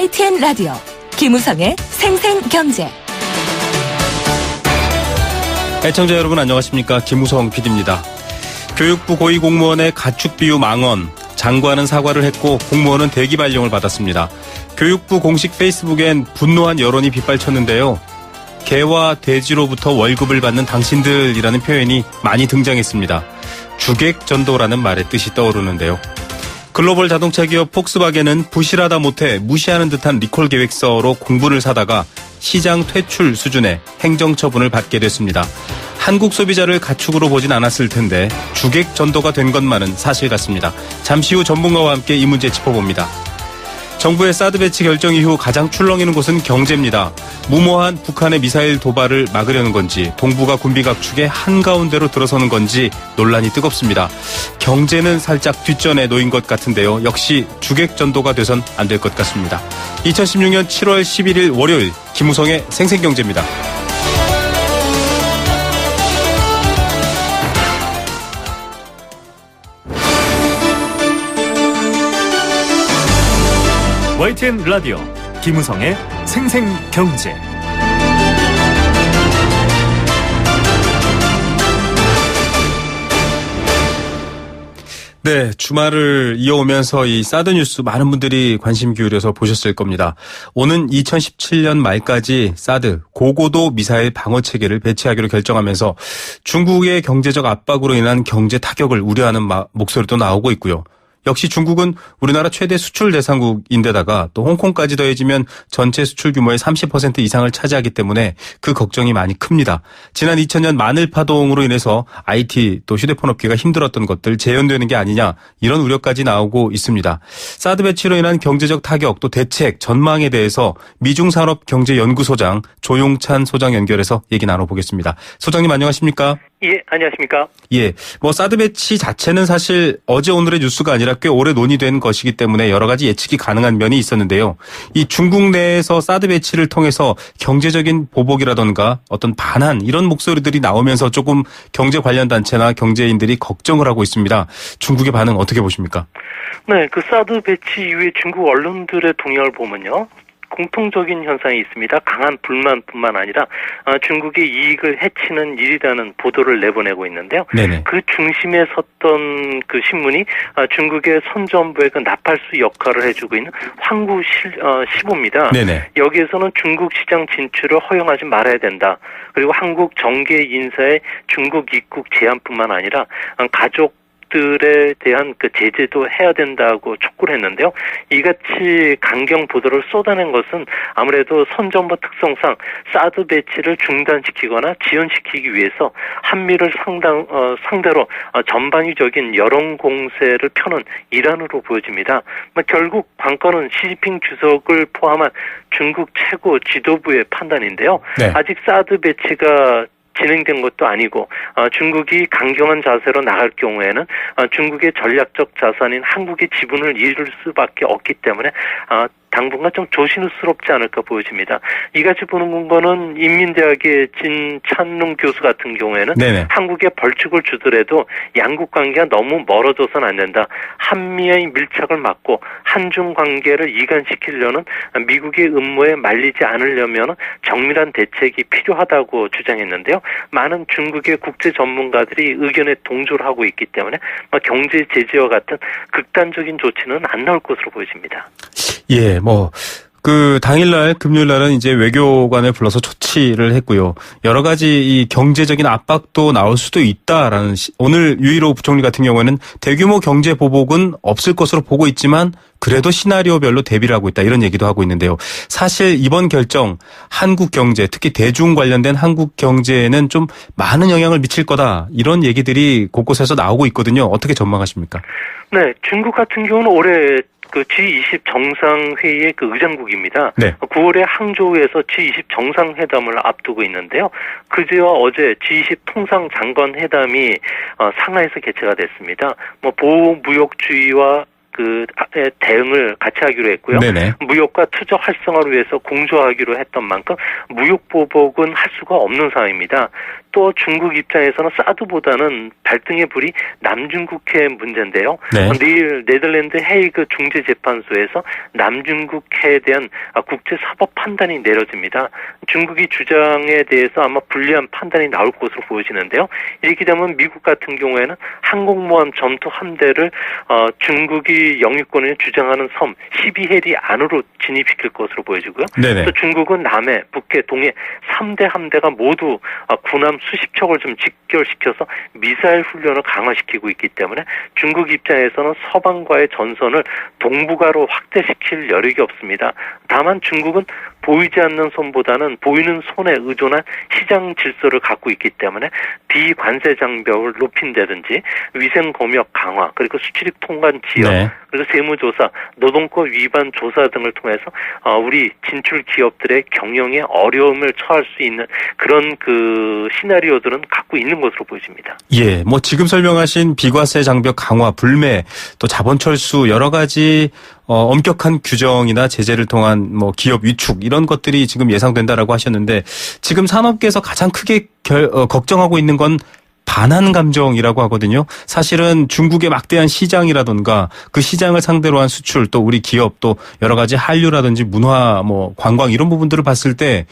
YTN 라디오 김우성의 생생경제. 애청자 여러분 안녕하십니까. 김우성 PD입니다. 교육부 고위공무원의 가축 비유 망언, 장관은 사과를 했고 공무원은 대기 발령을 받았습니다. 교육부 공식 페이스북엔 분노한 여론이 빗발쳤는데요. 개와 돼지로부터 월급을 받는 당신들이라는 표현이 많이 등장했습니다. 주객전도라는 말의 뜻이 떠오르는데요. 글로벌 자동차 기업 폭스바겐은 부실하다 못해 무시하는 듯한 리콜 계획서로 공분을 사다가 시장 퇴출 수준의 행정처분을 받게 됐습니다. 한국 소비자를 가축으로 보진 않았을 텐데 주객전도가 된 것만은 사실 같습니다. 잠시 후 전문가와 함께 이 문제 짚어봅니다. 정부의 사드 배치 결정 이후 가장 출렁이는 곳은 경제입니다. 무모한 북한의 미사일 도발을 막으려는 건지 동북아 군비 각축의 한가운데로 들어서는 건지 논란이 뜨겁습니다. 경제는 살짝 뒷전에 놓인 것 같은데요. 역시 주객전도가 돼선 안 될 것 같습니다. 2016년 7월 11일 월요일 김우성의 생생경제입니다. YTN 라디오 김우성의 생생경제. 네, 주말을 이어오면서 이 사드 뉴스 많은 분들이 관심 기울여서 보셨을 겁니다. 오는 2017년 말까지 사드 고고도 미사일 방어 체계를 배치하기로 결정하면서 중국의 경제적 압박으로 인한 경제 타격을 우려하는 목소리도 나오고 있고요. 역시 중국은 우리나라 최대 수출 대상국인데다가 또 홍콩까지 더해지면 전체 수출 규모의 30% 이상을 차지하기 때문에 그 걱정이 많이 큽니다. 지난 2000년 마늘 파동으로 인해서 IT 또 휴대폰 업계가 힘들었던 것들 재현되는 게 아니냐 이런 우려까지 나오고 있습니다. 사드 배치로 인한 경제적 타격 또 대책 전망에 대해서 미중산업경제연구소장 조용찬 소장 연결해서 얘기 나눠보겠습니다. 소장님 안녕하십니까? 예, 안녕하십니까? 예, 사드 배치 자체는 사실 어제 오늘의 뉴스가 아니라 꽤 오래 논의된 것이기 때문에 여러 가지 예측이 가능한 면이 있었는데요. 이 중국 내에서 사드 배치를 통해서 경제적인 보복이라던가 어떤 반한 이런 목소리들이 나오면서 조금 경제 관련 단체나 경제인들이 걱정을 하고 있습니다. 중국의 반응 어떻게 보십니까? 네, 그 사드 배치 이후에 중국 언론들의 동향을 보면요. 공통적인 현상이 있습니다. 강한 불만뿐만 아니라 중국의 이익을 해치는 일이라는 보도를 내보내고 있는데요. 네네. 그 중심에 섰던 그 신문이 중국의 선전부의 그 나팔수 역할을 해주고 있는 황구시보입니다. 네네. 여기에서는 중국 시장 진출을 허용하지 말아야 된다. 그리고 한국 정계 인사의 중국 입국 제한뿐만 아니라 가족들에 대한 그 제재도 해야 된다고 촉구를 했는데요. 이같이 강경 보도를 쏟아낸 것은 아무래도 선전부 특성상 사드 배치를 중단시키거나 지연시키기 위해서 한미를 상대로 전방위적인 여론 공세를 펴는 일환으로 보여집니다. 결국 관건은 시진핑 주석을 포함한 중국 최고 지도부의 판단인데요. 네. 아직 사드 배치가 진행된 것도 아니고 중국이 강경한 자세로 나갈 경우에는 중국의 전략적 자산인 한국의 지분을 잃을 수밖에 없기 때문에 당분간 좀 조심스럽지 않을까 보여집니다. 이같이 보는 거는 인민대학의 진찬룽 교수 같은 경우에는 네네. 한국에 벌칙을 주더라도 양국 관계가 너무 멀어져서는 안 된다. 한미의 밀착을 막고 한중 관계를 이간시키려는 미국의 음모에 말리지 않으려면 정밀한 대책이 필요하다고 주장했는데요. 많은 중국의 국제 전문가들이 의견에 동조를 하고 있기 때문에 경제 제재와 같은 극단적인 조치는 안 나올 것으로 보여집니다. 예, 당일날, 금요일날은 이제 외교관을 불러서 조치를 했고요. 여러 가지 이 경제적인 압박도 나올 수도 있다라는, 오늘 유일호 부총리 같은 경우에는 대규모 경제 보복은 없을 것으로 보고 있지만 그래도 시나리오별로 대비를 하고 있다 이런 얘기도 하고 있는데요. 사실 이번 결정, 한국 경제, 특히 대중 관련된 한국 경제에는 좀 많은 영향을 미칠 거다 이런 얘기들이 곳곳에서 나오고 있거든요. 어떻게 전망하십니까? 네, 중국 같은 경우는 올해 그 G20 정상회의의 그 의장국입니다. 네. 9월에 항저우에서 G20 정상회담을 앞두고 있는데요. 그제와 어제 G20 통상장관회담이 상하이에서 개최가 됐습니다. 보호무역주의와 그 대응을 같이 하기로 했고요. 네네. 무역과 투자 활성화를 위해서 공조하기로 했던 만큼 무역 보복은 할 수가 없는 상황입니다. 또 중국 입장에서는 사드보다는 발등의 불이 남중국해 문제인데요. 네. 내일 네덜란드 헤이그 중재재판소에서 남중국해에 대한 국제사법 판단이 내려집니다. 중국이 주장에 대해서 아마 불리한 판단이 나올 것으로 보여지는데요. 이렇게 되면 미국 같은 경우에는 항공모함 전투 함대를 중국이 영유권을 주장하는 섬 12해리 안으로 진입시킬 것으로 보여지고요. 네네. 또 중국은 남해, 북해, 동해 3대 함대가 모두 군함 수십 척을 좀 직결시켜서 미사일 훈련을 강화시키고 있기 때문에 중국 입장에서는 서방과의 전선을 동북아로 확대시킬 여력이 없습니다. 다만 중국은 보이지 않는 손보다는 보이는 손에 의존한 시장 질서를 갖고 있기 때문에 비관세 장벽을 높인다든지 위생 검역 강화, 그리고 수출입 통관 지역, 네. 그리고 세무조사, 노동법 위반 조사 등을 통해서 우리 진출 기업들의 경영에 어려움을 처할 수 있는 그런 그 시나리오들은 갖고 있는 것으로 보여집니다. 예, 뭐 지금 설명하신 비과세 장벽 강화, 불매, 또 자본 철수 여러 가지 엄격한 규정이나 제재를 통한 뭐 기업 위축 이런 것들이 지금 예상된다라고 하셨는데 지금 산업계에서 가장 크게 걱정하고 있는 건 반한 감정이라고 하거든요. 사실은 중국의 막대한 시장이라든가 그 시장을 상대로 한 수출, 또 우리 기업, 또 여러 가지 한류라든지 문화, 뭐 관광 이런 부분들을 봤을 때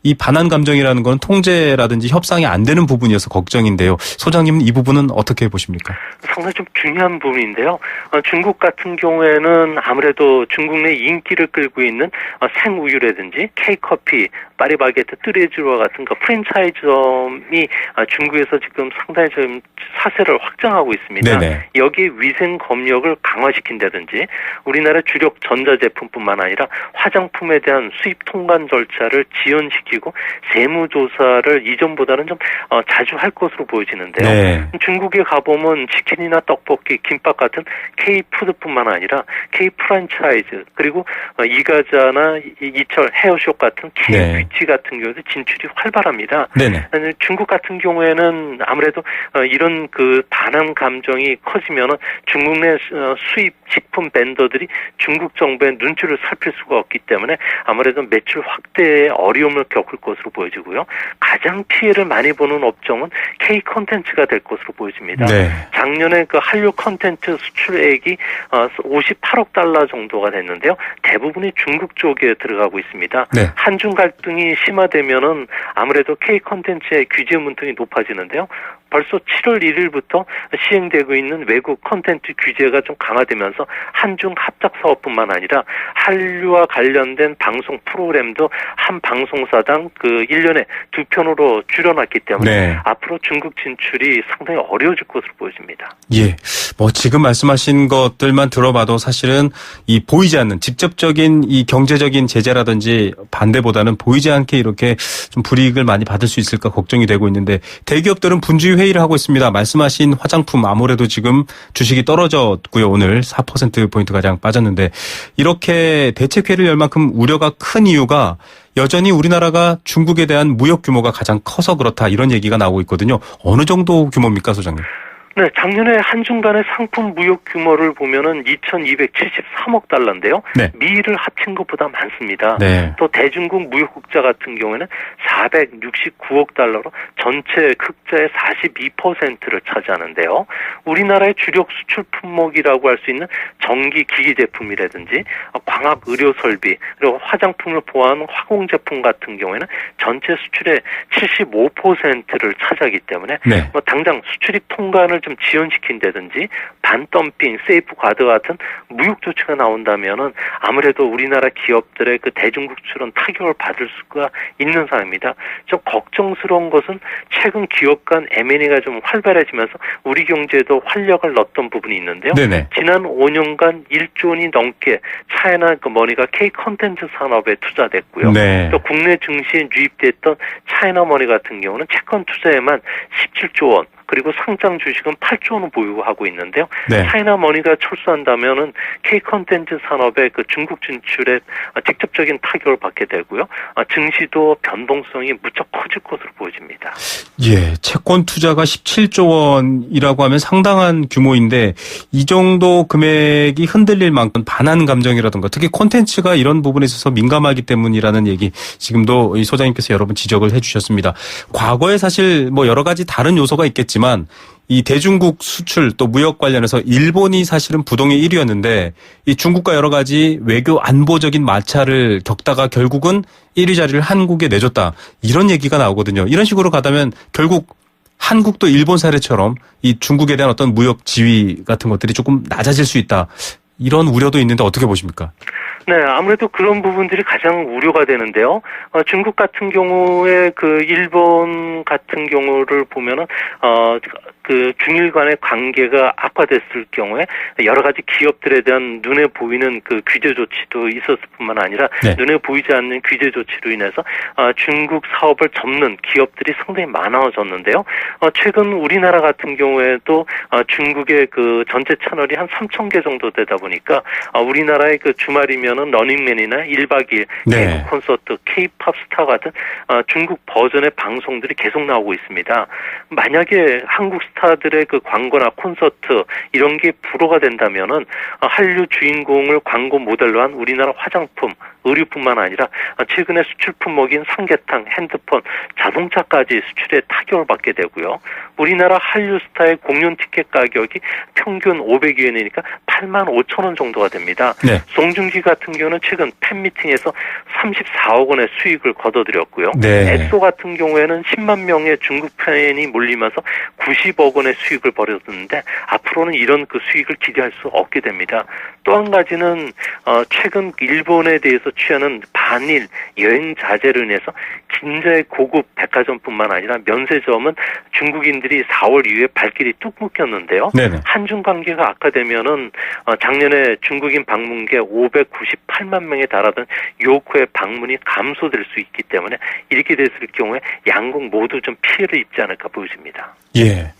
이 반한 감정이라는 건 통제라든지 협상이 안 되는 부분이어서 걱정인데요. 소장님은 이 부분은 어떻게 보십니까? 상당히 좀 중요한 부분인데요. 중국 같은 경우에는 아무래도 중국 내 인기를 끌고 있는 생우유라든지 K커피, 파리바게트, 뚜레쥬와 같은 그 프랜차이즈점이 중국에서 지금 상당히 좀 사세를 확장하고 있습니다. 네네. 여기에 위생 검역을 강화시킨다든지 우리나라 주력 전자제품뿐만 아니라 화장품에 대한 수입 통관 절차를 지연시키고 세무조사를 이전보다는 좀 자주 할 것으로 보여지는데요. 네. 중국에 가보면 치킨이나 떡볶이, 김밥 같은 K푸드뿐만 아니라 K프랜차이즈, 그리고 이가자나 이철 헤어숍 같은 K뷰티 같은 경우도 진출이 활발합니다. 네네. 중국 같은 경우에는 아무래도 이런 그 반항 감정이 커지면은 중국 내 수입 식품 밴더들이 중국 정부의 눈치를 살필 수가 없기 때문에 아무래도 매출 확대에 어려움을 겪을 것으로 보여지고요. 가장 피해를 많이 보는 업종은 K 컨텐츠가 될 것으로 보여집니다. 네. 작년에 그 한류 컨텐츠 수출액이 58억 달러 정도가 됐는데요. 대부분이 중국 쪽에 들어가고 있습니다. 네. 한중 갈등이 심화되면은 아무래도 K 컨텐츠의 규제 문턱이 높아지는데요. 벌써 7월 1일부터 시행되고 있는 외국 콘텐츠 규제가 좀 강화되면서 한중 합작 사업뿐만 아니라 한류와 관련된 방송 프로그램도 한 방송사당 그 1년에 2편으로 줄여놨기 때문에 네. 앞으로 중국 진출이 상당히 어려워질 것으로 보여집니다. 예. 뭐 지금 말씀하신 것들만 들어봐도 사실은 이 보이지 않는 직접적인 이 경제적인 제재라든지 반대보다는 보이지 않게 이렇게 좀 불이익을 많이 받을 수 있을까 걱정이 되고 있는데 대기업들은 분주히 회의를 하고 있습니다. 말씀하신 화장품 아무래도 지금 주식이 떨어졌고요. 오늘 4%포인트 가량 빠졌는데 이렇게 대책회의를 열 만큼 우려가 큰 이유가 여전히 우리나라가 중국에 대한 무역 규모가 가장 커서 그렇다 이런 얘기가 나오고 있거든요. 어느 정도 규모입니까, 소장님? 네, 작년에 한중 간의 상품 무역 규모를 보면은 2,273억 달러인데요. 네. 미를 합친 것보다 많습니다. 네. 또 대중국 무역흑자 같은 경우에는 469억 달러로 전체 흑자의 42%를 차지하는데요. 우리나라의 주력 수출 품목이라고 할 수 있는 전기 기기 제품이라든지 광학 의료 설비, 그리고 화장품을 포함한 화공 제품 같은 경우에는 전체 수출의 75%를 차지하기 때문에 네. 뭐 당장 수출입 통관을 좀 지연시킨다든지 반덤핑, 세이프 가드 같은 무역 조치가 나온다면은 아무래도 우리나라 기업들의 그 대중국 수출은 타격을 받을 수가 있는 상황입니다. 좀 걱정스러운 것은 최근 기업 간 M&A가 좀 활발해지면서 우리 경제에도 활력을 넣었던 부분이 있는데요. 네네. 지난 5년간 1조 원이 넘게 차이나 그 머니가 K 컨텐츠 산업에 투자됐고요. 네. 또 국내 증시에 유입됐던 차이나 머니 같은 경우는 채권 투자에만 17조 원, 그리고 상장 주식은 8조 원을 보유하고 있는데요. 네. 차이나머니가 철수한다면은 K-컨텐츠 산업의 그 중국 진출에 직접적인 타격을 받게 되고요. 증시도 변동성이 무척 커질 것으로 보여집니다. 예, 채권 투자가 17조 원이라고 하면 상당한 규모인데 이 정도 금액이 흔들릴 만큼 반한 감정이라든가 특히 콘텐츠가 이런 부분에 있어서 민감하기 때문이라는 얘기 지금도 이 소장님께서 여러 번 지적을 해주셨습니다. 과거에 사실 뭐 여러 가지 다른 요소가 있겠지만 이 대중국 수출 또 무역 관련해서 일본이 사실은 부동의 1위였는데 이 중국과 여러 가지 외교 안보적인 마찰을 겪다가 결국은 1위 자리를 한국에 내줬다. 이런 얘기가 나오거든요. 이런 식으로 가다면 결국 한국도 일본 사례처럼 이 중국에 대한 어떤 무역 지위 같은 것들이 조금 낮아질 수 있다. 이런 우려도 있는데 어떻게 보십니까? 네, 아무래도 그런 부분들이 가장 우려가 되는데요. 중국 같은 경우에 그 일본 같은 경우를 보면은 그 중일 간의 관계가 악화됐을 경우에 여러 가지 기업들에 대한 눈에 보이는 그 규제 조치도 있었을 뿐만 아니라 네. 눈에 보이지 않는 규제 조치로 인해서 중국 사업을 접는 기업들이 상당히 많아졌는데요. 최근 우리나라 같은 경우에도 중국의 그 전체 채널이 한 3,000개 정도 되다 보니까 우리나라의 그 주말이면은 러닝맨이나 1박 2일 네. 개국 콘서트, K-팝 스타 같은 중국 버전의 방송들이 계속 나오고 있습니다. 만약에 한국 스타들의 그 광고나 콘서트 이런 게 불허가 된다면은 한류 주인공을 광고 모델로 한 우리나라 화장품, 의류뿐만 아니라 최근에 수출 품목인 삼계탕, 핸드폰, 자동차까지 수출에 타격을 받게 되고요. 우리나라 한류 스타의 공연 티켓 가격이 평균 500위안이니까 85,000원 정도가 됩니다. 네. 송중기 같은 경우는 최근 팬미팅에서 34억 원의 수익을 거둬들였고요. 네. 엑소 같은 경우에는 10만 명의 중국 팬이 몰리면서 90억 원의 수익을 벌였는데 앞으로는 이런 그 수익을 기대할 수 없게 됩니다. 또 한 가지는 최근 일본에 대해서 취하는 반일 여행 자제로 인해서 긴자의 고급 백화점뿐만 아니라 면세점은 중국인들이 4월 이후에 발길이 뚝 묶였는데요. 네네. 한중 관계가 악화되면은 작년에 중국인 방문객 598만 명에 달하던 요코의 방문이 감소될 수 있기 때문에 이렇게 됐을 경우에 양국 모두 좀 피해를 입지 않을까 보여집니다. 예.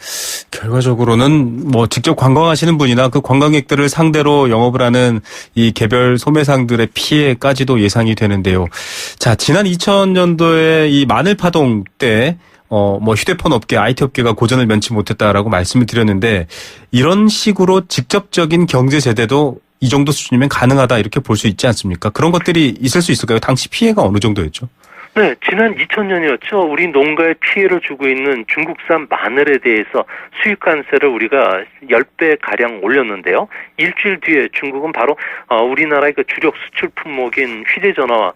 결과적으로는 뭐 직접 관광하시는 분이나 그 관광객들을 상대로 영업을 하는 이 개별 소매상들의 피해까지도 예상이 되는데요. 자, 지난 2000년도에 이 마늘 파동 때 뭐 휴대폰 업계, IT 업계가 고전을 면치 못했다라고 말씀을 드렸는데 이런 식으로 직접적인 경제 제대도 이 정도 수준이면 가능하다 이렇게 볼 수 있지 않습니까? 그런 것들이 있을 수 있을까요? 당시 피해가 어느 정도였죠? 네, 지난 2000년이었죠. 우리 농가에 피해를 주고 있는 중국산 마늘에 대해서 수입관세를 우리가 10배 가량 올렸는데요. 일주일 뒤에 중국은 바로 우리나라의 그 주력 수출 품목인 휴대전화와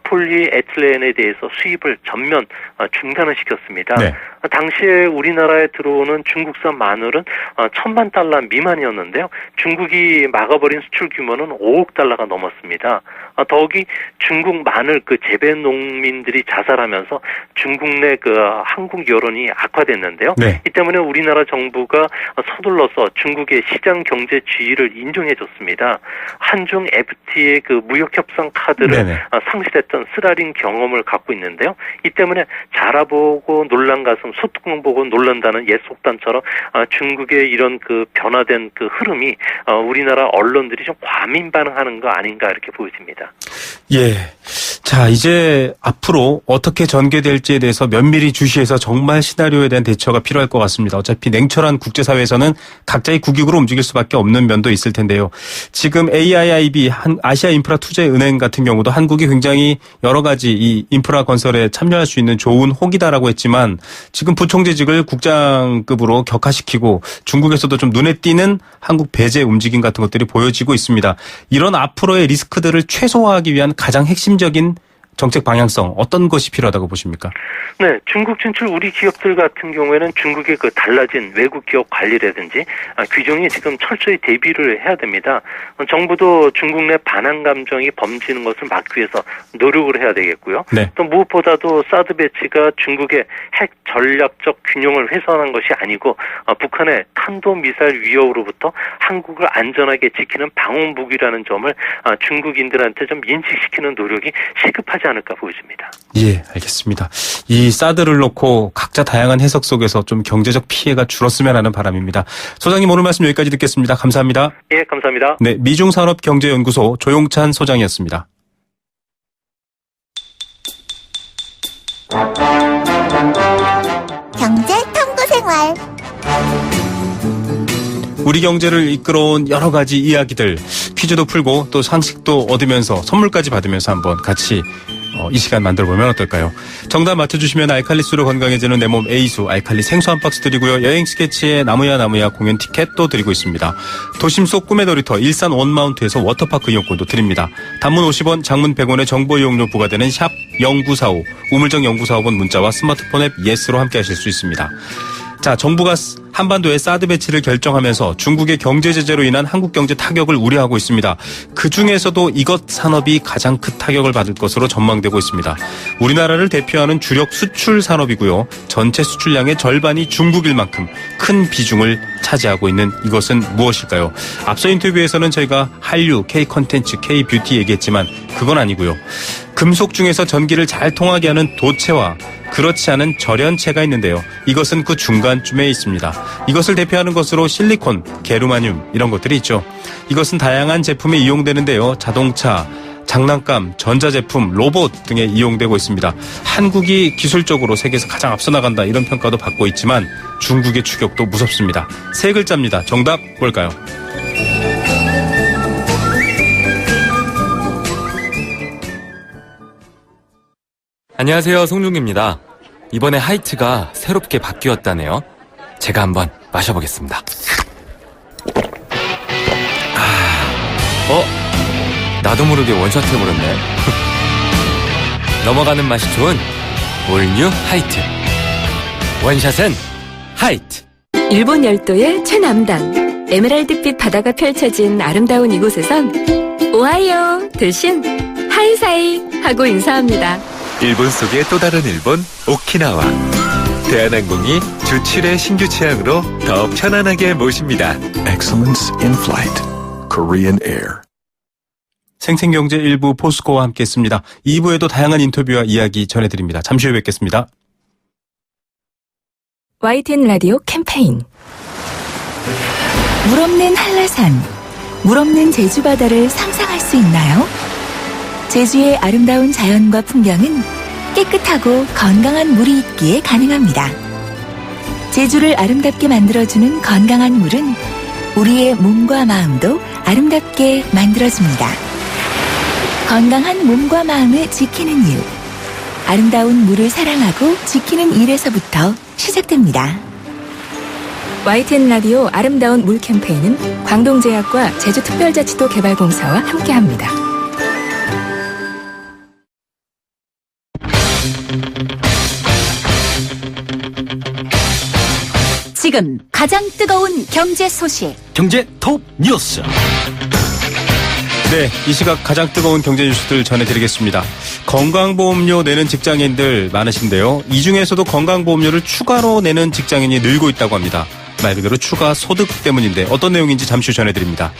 폴리에틸렌에 대해서 수입을 전면 중단을 시켰습니다. 네. 당시에 우리나라에 들어오는 중국산 마늘은 1,000만 달러 미만이었는데요. 중국이 막아버린 수출 규모는 5억 달러가 넘었습니다. 더욱이 중국 마늘 그 재배 농민들이 자살하면서 중국 내 그 한국 여론이 악화됐는데요. 네. 이 때문에 우리나라 정부가 서둘러서 중국의 시장 경제 지위를 인정해줬습니다. 한중 FTA의 그 무역 협상 카드를 상실했던 쓰라린 경험을 갖고 있는데요. 이 때문에 자라보고 놀란 가슴, 소뚜껑 보고 놀란다는 옛 속담처럼 중국의 이런 그 변화된 그 흐름이 우리나라 언론들이 좀 과민 반응하는 거 아닌가 이렇게 보여집니다. 예. 자, 이제 앞으로 어떻게 전개될지에 대해서 면밀히 주시해서 정말 시나리오에 대한 대처가 필요할 것 같습니다. 어차피 냉철한 국제사회에서는 각자의 국익으로 움직일 수밖에 없는 면도 있을 텐데요. 지금 AIIB, 아시아 인프라 투자은행 같은 경우도 한국이 굉장히 여러 가지 이 인프라 건설에 참여할 수 있는 좋은 호기다라고 했지만 지금 부총재직을 국장급으로 격하시키고 중국에서도 좀 눈에 띄는 한국 배제 움직임 같은 것들이 보여지고 있습니다. 이런 앞으로의 리스크들을 최소화하기 위한 가장 핵심적인 정책 방향성 어떤 것이 필요하다고 보십니까? 네, 중국 진출 우리 기업들 같은 경우에는 중국의 그 달라진 외국 기업 관리라든지 규정에 지금 철저히 대비를 해야 됩니다. 정부도 중국 내 반한 감정이 범지는 것을 막기 위해서 노력을 해야 되겠고요. 네. 또 무엇보다도 사드 배치가 중국의 핵 전략적 균형을 훼손한 것이 아니고 북한의 탄도미사일 위협으로부터 한국을 안전하게 지키는 방어무기라는 점을 중국인들한테 좀 인식시키는 노력이 시급하지 가능하지 않을까 보여집니다. 예, 알겠습니다. 이 사드를 놓고 각자 다양한 해석 속에서 좀 경제적 피해가 줄었으면 하는 바람입니다. 소장님 오늘 말씀 여기까지 듣겠습니다. 감사합니다. 예, 감사합니다. 네, 미중산업경제연구소 조용찬 소장이었습니다. 경제 탐구 생활. 우리 경제를 이끌어온 여러 가지 이야기들 퀴즈도 풀고 또 상식도 얻으면서 선물까지 받으면서 한번 같이 이 시간 만들어보면 어떨까요? 정답 맞춰주시면 알칼리수로 건강해지는 내 몸 A수 알칼리 생수 한 박스 드리고요. 여행 스케치에 나무야 공연 티켓도 드리고 있습니다. 도심 속 꿈의 놀이터 일산 원마운트에서 워터파크 이용권도 드립니다. 단문 50원, 장문 100원의 정보 이용료 부과되는 샵 0945 우물정 0945번 문자와 스마트폰 앱 예스로 함께 하실 수 있습니다. 자, 정부가 한반도의 사드 배치를 결정하면서 중국의 경제 제재로 인한 한국 경제 타격을 우려하고 있습니다. 그중에서도 이것 산업이 가장 큰 타격을 받을 것으로 전망되고 있습니다. 우리나라를 대표하는 주력 수출 산업이고요. 전체 수출량의 절반이 중국일 만큼 큰 비중을 차지하고 있는 이것은 무엇일까요? 앞서 인터뷰에서는 저희가 한류, K-컨텐츠, K-뷰티 얘기했지만 그건 아니고요. 금속 중에서 전기를 잘 통하게 하는 도체와 그렇지 않은 절연체가 있는데요. 이것은 그 중간쯤에 있습니다. 이것을 대표하는 것으로 실리콘, 게르마늄 이런 것들이 있죠. 이것은 다양한 제품에 이용되는데요. 자동차, 장난감, 전자제품, 로봇 등에 이용되고 있습니다. 한국이 기술적으로 세계에서 가장 앞서 나간다 이런 평가도 받고 있지만 중국의 추격도 무섭습니다. 세 글자입니다. 정답 뭘까요? 안녕하세요, 송중기입니다. 이번에 하이트가 새롭게 바뀌었다네요. 제가 한번 마셔보겠습니다. 나도 모르게 원샷 해버렸네. 넘어가는 맛이 좋은 올뉴 하이트. 원샷은 하이트. 일본 열도의 최남단 에메랄드빛 바다가 펼쳐진 아름다운 이곳에선 오하이오 대신 하이사이 하고 인사합니다. 일본 속의 또 다른 일본, 오키나와. 대한항공이 주 7회 신규 취향으로 더 편안하게 모십니다. Excellence in flight. Korean Air. 생생경제 일부 포스코와 함께했습니다. 2부에도 다양한 인터뷰와 이야기 전해드립니다. 잠시 후에 뵙겠습니다. YTN 라디오 캠페인 물 없는 한라산, 물 없는 제주 바다를 상상할 수 있나요? 제주의 아름다운 자연과 풍경은 깨끗하고 건강한 물이 있기에 가능합니다. 제주를 아름답게 만들어주는 건강한 물은 우리의 몸과 마음도 아름답게 만들어줍니다. 건강한 몸과 마음을 지키는 이유, 아름다운 물을 사랑하고 지키는 일에서부터 시작됩니다. YTN 라디오 아름다운 물 캠페인은 광동제약과 제주특별자치도 개발공사와 함께합니다. 지금 가장 뜨거운 경제 소식. 경제 톱 뉴스. 네, 이 시각 가장 뜨거운 경제 뉴스들 전해드리겠습니다. 건강보험료 내는 직장인들 많으신데요. 이 중에서도 건강보험료를 추가로 내는 직장인이 늘고 있다고 합니다. 말 그대로 추가 소득 때문인데 어떤 내용인지 잠시 후 전해드립니다.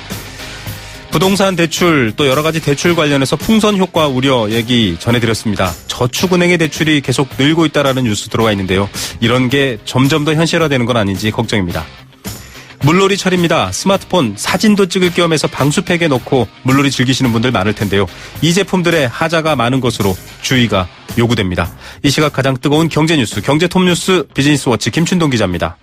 부동산 대출 또 여러 가지 대출 관련해서 풍선 효과 우려 얘기 전해드렸습니다. 저축은행의 대출이 계속 늘고 있다라는 뉴스 들어가 있는데요. 이런 게 점점 더 현실화되는 건 아닌지 걱정입니다. 물놀이철입니다. 스마트폰 사진도 찍을 겸 해서 방수팩에 넣고 물놀이 즐기시는 분들 많을 텐데요. 이 제품들의 하자가 많은 것으로 주의가 요구됩니다. 이 시각 가장 뜨거운 경제 뉴스, 경제 톱 뉴스 비즈니스워치 김춘동 기자입니다.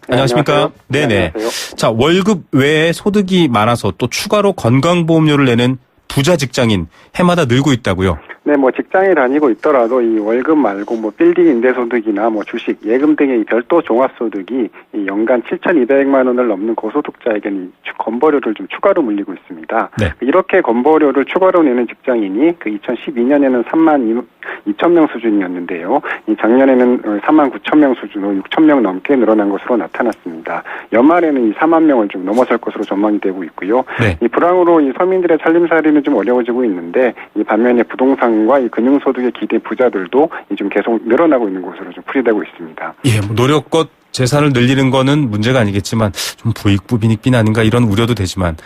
안녕하십니까? 안녕하세요. 네네. 네, 안녕하세요. 자, 월급 외에 소득이 많아서 또 추가로 건강보험료를 내는 부자 직장인 해마다 늘고 있다고요? 네, 직장에 다니고 있더라도 이 월급 말고 빌딩 임대소득이나 주식, 예금 등의 별도 종합소득이 이 연간 7,200만 원을 넘는 고소득자에게는 건보료를 좀 추가로 물리고 있습니다. 네. 이렇게 건보료를 추가로 내는 직장인이 2012년에는 3만 2천 명 수준이었는데요. 이 작년에는 3만 9천 명 수준으로 6천 명 넘게 늘어난 것으로 나타났습니다. 연말에는 이 4만 명을 좀 넘어설 것으로 전망이 되고 있고요. 네. 이 불황으로 이 서민들의 살림살이는 좀 어려워지고 있는데 이 반면에 부동산과 이 금융소득에 기대 부자들도 좀 계속 늘어나고 있는 것으로 좀 풀이되고 있습니다. 예, 노력껏 재산을 늘리는 거는 문제가 아니겠지만 좀 부익부빈익빈 아닌가 이런 우려도 되지만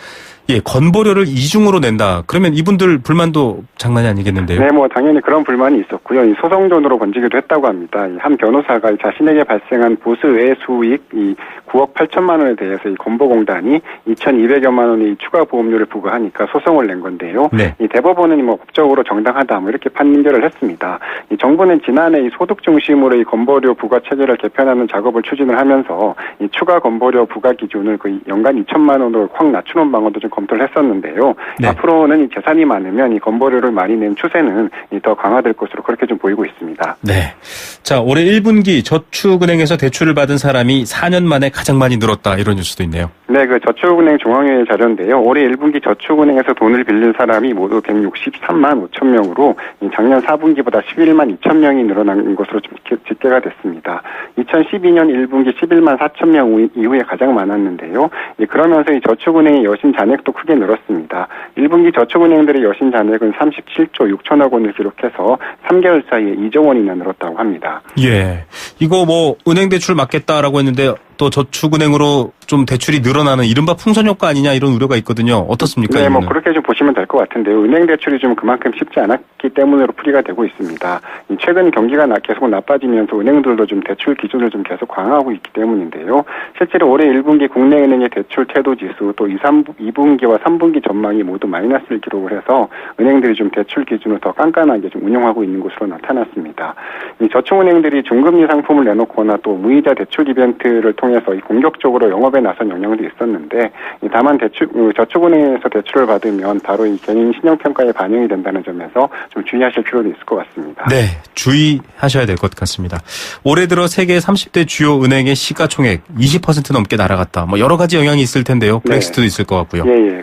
예, 건보료를 이중으로 낸다. 그러면 이분들 불만도 장난이 아니겠는데요? 네, 뭐 당연히 그런 불만이 있었고요. 이 소송전으로 번지기도 했다고 합니다. 이 한 변호사가 자신에게 발생한 보수 외 수익 이 9억 8천만 원에 대해서 이 건보공단이 2,200여만 원의 이 추가 보험료를 부과하니까 소송을 낸 건데요. 네. 이 대법원은 뭐 법적으로 정당하다 뭐 이렇게 판결을 했습니다. 이 정부는 지난해 이 소득 중심으로 이 건보료 부과 체계를 개편하는 작업을 추진을 하면서 이 추가 건보료 부과 기준을 거의 연간 2천만 원으로 확 낮추는 방안도 좀 검토를 했었는데요. 네. 앞으로는 이 재산이 많으면 이 건보료를 많이 내는 추세는 더 강화될 것으로 그렇게 좀 보이고 있습니다. 네. 자, 올해 1분기 저축은행에서 대출을 받은 사람이 4년 만에 가장 많이 늘었다. 이런 뉴스도 있네요. 네, 그 저축은행 중앙회 자료인데요. 올해 1분기 저축은행에서 돈을 빌린 사람이 모두 163만 5천 명으로 작년 4분기보다 11만 2천 명이 늘어난 것으로 집계가 됐습니다. 2012년 1분기 11만 4천 명 이후에 가장 많았는데요. 그러면서 이 저축은행의 여신 잔액도 크게 늘었습니다. 1분기 저축은행들의 여신 잔액은 37조 6천억 원을 기록해서 3개월 사이에 2조 원이나 늘었다고 합니다. 예. 이거 뭐 은행 대출 막겠다라고 했는데 또 저축은행으로 좀 대출이 늘어나는 이른바 풍선 효과 아니냐 이런 우려가 있거든요. 어떻습니까? 네, 뭐 이거는? 그렇게 좀 보시면 될 것 같은데요. 은행 대출이 좀 그만큼 쉽지 않았기 때문으로 풀이가 되고 있습니다. 최근 경기가 계속 나빠지면서 은행들도 좀 대출 기준을 좀 계속 강화하고 있기 때문인데요. 실제로 올해 1분기 국내은행의 대출 태도 지수 또 2분기와 3분기 전망이 모두 마이너스를 기록을 해서 은행들이 좀 대출 기준을 더 깐깐하게 좀 운영하고 있는 것으로 나타났습니다. 이 저축은행들이 중금리 상품을 내놓거나 또 무이자 대출 이벤트를 통해서 공격적으로 영업에 나선 영향도 있었는데 다만 저축은행에서 대출을 받으면 바로 이 개인 신용평가에 반영이 된다는 점에서 좀 주의하실 필요도 있을 것 같습니다. 네, 주의하셔야 될 것 같습니다. 올해 들어 세계 30대 주요 은행의 시가총액 20% 넘게 날아갔다. 뭐 여러 가지 영향이 있을 텐데요. 브렉시트도 네. 있을 것 같고요. 예.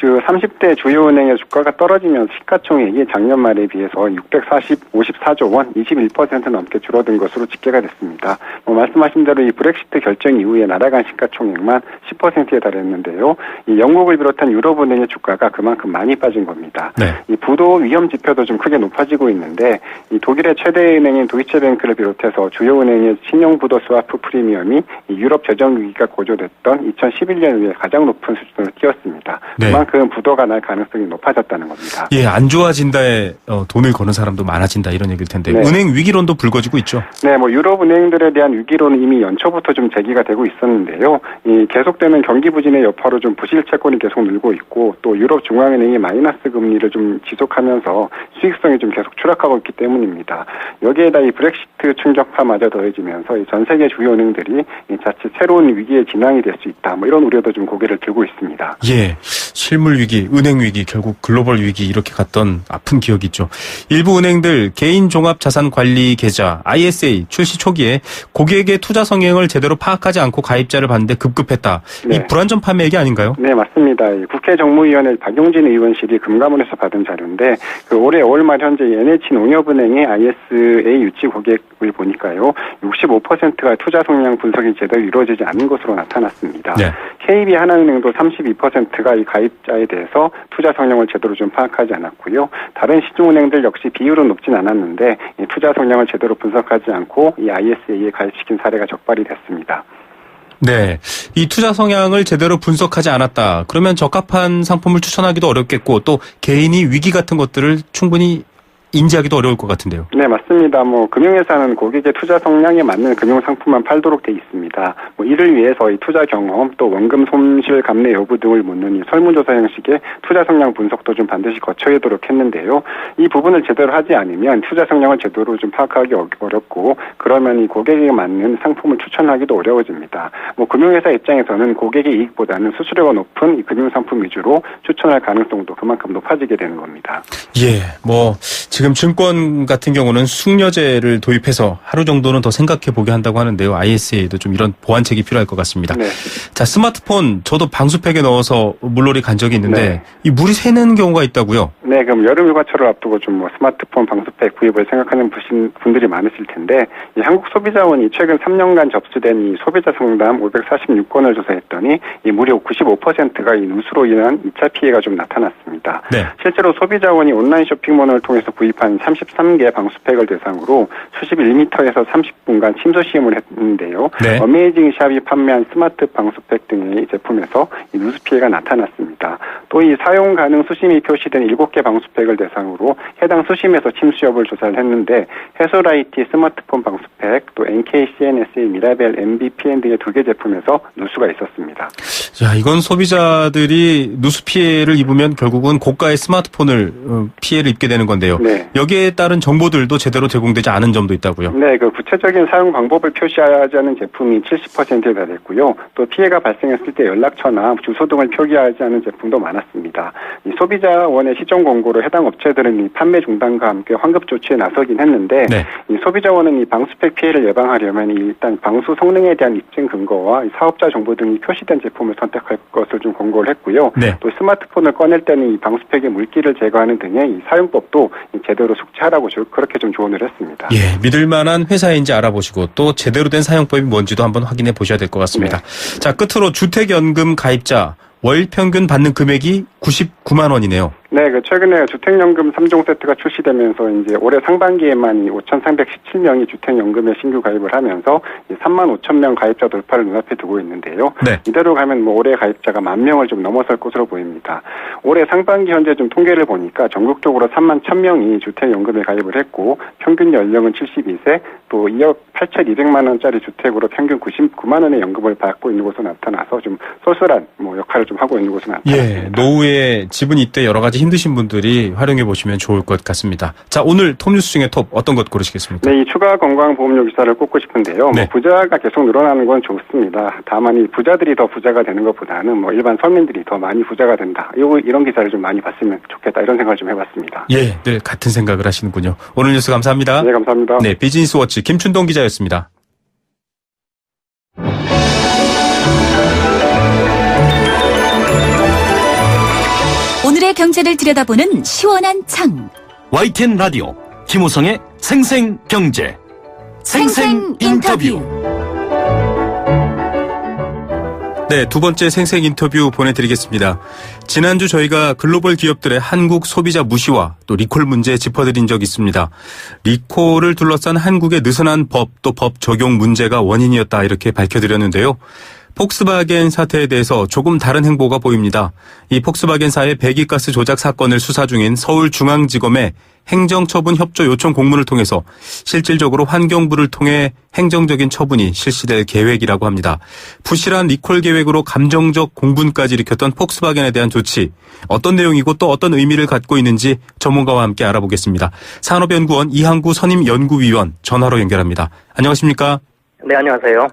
30대 주요 은행의 주가가 떨어지면 시가총액이 작년 말에 비해서 654조 원, 21% 넘게 줄어든 것으로 집계가 됐습니다. 말씀하신 대로 이 브렉시트 결정 이후에 날아간 시가총액만 10%에 달했는데요. 이 영국을 비롯한 유럽은행의 주가가 그만큼 많이 빠진 겁니다. 네. 이 부도 위험 지표도 좀 크게 높아지고 있는데 이 독일의 최대 은행인 도이체뱅크를 비롯해서 주요 은행의 신용 부도 스와프 프리미엄이 이 유럽 재정 위기가 고조됐던 2011년 이후에 가장 높은 수준으로 뛰었습니다. 네. 그만큼 부도가 날 가능성이 높아졌다는 겁니다. 예, 안 좋아진다에 돈을 거는 사람도 많아진다 이런 얘기일 텐데 네. 은행 위기론도 불거지고 있죠. 네, 유럽 은행들에 대한 위기론은 이미 연초부터 좀 제기가 되고 있었는데요. 이 계속되는 경기 부진의 여파로 좀 부실 채권이 계속 늘고 있고 또 유럽 중앙은행이 마이너스 금리를 좀 지속하면서 수익성이 좀 계속 추락하고 있기 때문입니다. 여기에다 이 브렉시트 충격파마저 더해지면서 이 전 세계 주요 은행들이 자칫 새로운 위기에 진앙이 될 수 있다. 이런 우려도 좀 고개를 들고 있습니다. 예, 실물 위기, 은행 위기, 결국 글로벌 위기 이렇게 갔던 아픈 기억이 있죠. 일부 은행들 개인 종합 자산 관리 계좌 ISA 출시 초기에 고객의 투자 성향을 제대로 파악하지 않고 가입자를 받는데 급급했다. 네. 이 불안전 판매 얘기 아닌가요? 네, 맞습니다. 국회정무위원회 박용진 의원실이 금감원에서 받은 자료인데 올해 5월 말 현재 NH농협은행의 ISA 유치 고객을 보니까요. 65%가 투자 성향 분석이 제대로 이루어지지 않은 것으로 나타났습니다. 네. KB 하나은행도 32%가 이 가입자에 대해서 투자 성향을 제대로 좀 파악하지 않았고요. 다른 시중은행들 역시 비율은 높진 않았는데 이 투자 성향을 제대로 분석하지 않고 이 ISA에 가입시킨 사례가 적발이 됐습니다. 네. 이 투자 성향을 제대로 분석하지 않았다. 그러면 적합한 상품을 추천하기도 어렵겠고 또 개인이 위기 같은 것들을 충분히 인지하기도 어려울 것 같은데요. 네, 맞습니다. 금융회사는 고객의 투자 성향에 맞는 금융상품만 팔도록 돼 있습니다. 이를 위해서 이 투자 경험 또 원금 손실 감내 여부 등을 묻는 이 설문조사 형식의 투자 성향 분석도 좀 반드시 거쳐야도록 했는데요. 이 부분을 제대로 하지 않으면 투자 성향을 제대로 좀 파악하기 어렵고 그러면 이 고객에게 맞는 상품을 추천하기도 어려워집니다. 금융회사 입장에서는 고객의 이익보다는 수수료가 높은 이 금융상품 위주로 추천할 가능성도 그만큼 높아지게 되는 겁니다. 예, 지금 증권 같은 경우는 숙려제를 도입해서 하루 정도는 더 생각해 보게 한다고 하는데요. ISA도 좀 이런 보완책이 필요할 것 같습니다. 네. 자, 스마트폰 저도 방수팩에 넣어서 물놀이 간 적이 있는데 네. 이 물이 새는 경우가 있다고요? 네, 그럼 여름 휴가철을 앞두고 좀 스마트폰 방수팩 구입을 생각하는 분들이 많으실 텐데 이 한국소비자원이 최근 3년간 접수된 이 소비자 상담 546건을 조사했더니 이 무려 95%가 이 누수로 인한 2차 피해가 좀 나타났습니다. 네. 실제로 소비자원이 온라인 쇼핑몰을 통해서 구입한 도입한 33개 방수팩을 대상으로 수십 1m에서 30분간 침수 시험을 했는데요. 네. 어메이징 샵이 판매한 스마트 방수팩 등의 제품에서 이 누수 피해가 나타났습니다. 또 이 사용 가능 수심이 표시된 7개 방수팩을 대상으로 해당 수심에서 침수 여부를 조사를 했는데 해솔IT 스마트폰 방수팩, 또 NKCNS의 미라벨 MBPN 등의 2개 제품에서 누수가 있었습니다. 자, 이건 소비자들이 누수 피해를 입으면 결국은 고가의 스마트폰을 피해를 입게 되는 건데요. 네. 여기에 따른 정보들도 제대로 제공되지 않은 점도 있다고요. 네, 그 구체적인 사용 방법을 표시하지 않은 제품이 70%에 달했고요. 또 피해가 발생했을 때 연락처나 주소 등을 표기하지 않은 제품도 많았습니다. 이 소비자원의 시정 공고로 해당 업체들은 이 판매 중단과 함께 환급 조치에 나서긴 했는데 네. 이 소비자원은 이 방수팩 피해를 예방하려면 일단 방수 성능에 대한 입증 근거와 이 사업자 정보 등이 표시된 제품을 선택할 것을 좀 권고를 했고요. 네. 또 스마트폰을 꺼낼 때는 이 방수팩의 물기를 제거하는 등의 이 사용법도 제대로 숙지하라고 그렇게 좀 조언을 했습니다. 예, 믿을 만한 회사인지 알아보시고 또 제대로 된 사용법이 뭔지도 한번 확인해 보셔야 될 것 같습니다. 네. 자, 끝으로 주택연금 가입자 월 평균 받는 금액이 99만 원이네요. 네, 그 최근에 주택연금 3종 세트가 출시되면서 이제 올해 상반기에만 5,317명이 주택연금에 신규 가입을 하면서 3만 5천 명 가입자 돌파를 눈앞에 두고 있는데요. 네. 이대로 가면 올해 가입자가 10,000명을 좀 넘어설 것으로 보입니다. 올해 상반기 현재 좀 통계를 보니까 전국적으로 3만 1,000명이 주택연금에 가입을 했고 평균 연령은 72세, 또 2억 8,200만 원짜리 주택으로 평균 99만 원의 연금을 받고 있는 것으로 나타나서 좀 쏠쏠한 역할을 좀 하고 있는 것으로 나타났습니다. 예, 노후에 집은 이때 여러 가지 힘드신 분들이 활용해 보시면 좋을 것 같습니다. 자, 오늘 톱뉴스 중에 톱 어떤 것 고르시겠습니까? 네, 이 추가 건강보험료 기사를 꼽고 싶은데요. 네. 부자가 계속 늘어나는 건 좋습니다. 다만 이 부자들이 더 부자가 되는 것보다는 일반 서민들이 더 많이 부자가 된다. 이런 기사를 좀 많이 봤으면 좋겠다. 이런 생각을 좀 해봤습니다. 예, 늘 같은 생각을 하시는군요. 오늘 뉴스 감사합니다. 네, 감사합니다. 네, 비즈니스워치 김춘동 기자였습니다. 오늘의 경제를 들여다보는 시원한 창. YTN 라디오 김호성의 생생경제 생생인터뷰. 네, 두 번째 생생 인터뷰 보내드리겠습니다. 지난주 저희가 글로벌 기업들의 한국 소비자 무시와 또 리콜 문제 짚어드린 적이 있습니다. 리콜을 둘러싼 한국의 느슨한 법, 또 법 적용 문제가 원인이었다 이렇게 밝혀드렸는데요. 폭스바겐 사태에 대해서 조금 다른 행보가 보입니다. 이 폭스바겐사의 배기가스 조작 사건을 수사 중인 서울중앙지검의 행정처분 협조 요청 공문을 통해서 실질적으로 환경부를 통해 행정적인 처분이 실시될 계획이라고 합니다. 부실한 리콜 계획으로 감정적 공분까지 일으켰던 폭스바겐에 대한 조치, 어떤 내용이고 또 어떤 의미를 갖고 있는지 전문가와 함께 알아보겠습니다. 산업연구원 이항구 선임연구위원 전화로 연결합니다. 안녕하십니까? 네, 안녕하세요.